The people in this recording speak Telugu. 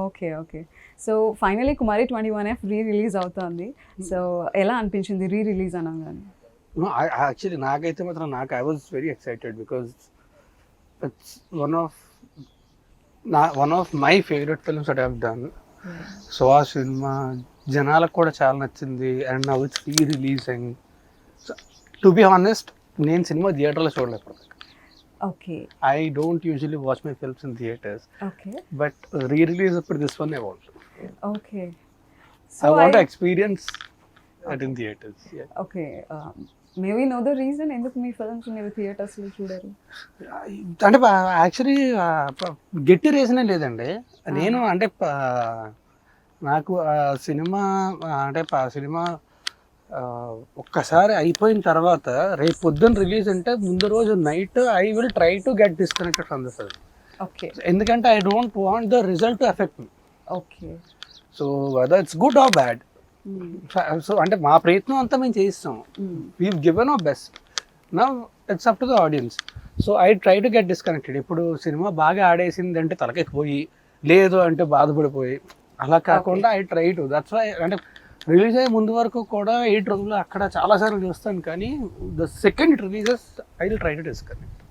Okay. Okay. So, finally 'Kumari 21F' release అవుతోంది. సో, ఎలా అనిపించింది రిలీజ్ అనంగానే? No, I actually నాకైతే మాత్రం I was very excited because it's one of my favourite films that I have done. So ఆ సినిమా జనాలకు కూడా చాలా నచ్చింది and now it's releasing. To be honest, నేను సినిమా థియేటర్లో చూడలేదు. Okay. I don't usually watch my films in theatres, okay. But release అప్పుడు this one I want. Okay. I want to experience it in theaters. Yeah. Okay. May we know the reason ఎందుకు మీ ఫిల్మ్స్ మీరు థియేటర్స్‌లో చూడరు? అంటే యాక్చువల్లీ గట్టి రీజనే లేదండి. నేను అంటే నాకు సినిమా అంటే సినిమా ఒక్కసారి అయిపోయిన తర్వాత రేపు పొద్దున్న రిలీజ్ అంటే ముందు రోజు night I will try to get disconnected from the film. Okay. ఎందుకంటే I don't want the result to effect me. Okay. So whether it's good or bad, so అంటే మా ప్రయత్నం అంతా మేము చేయిస్తాం. We given our best. Now it's up to the audience. So I try to get disconnected. ఇప్పుడు సినిమా బాగా ఆడేసింది అంటే తలకెక్కిపోయి, లేదు అంటే బాధపడిపోయి, అలా కాకుండా I try to. That's why అంటే రిలీజ్ అయ్యే ముందు వరకు కూడా 8 రోజులు అక్కడ చాలాసార్లు చూస్తాను, కానీ the second releases I will try to disconnect.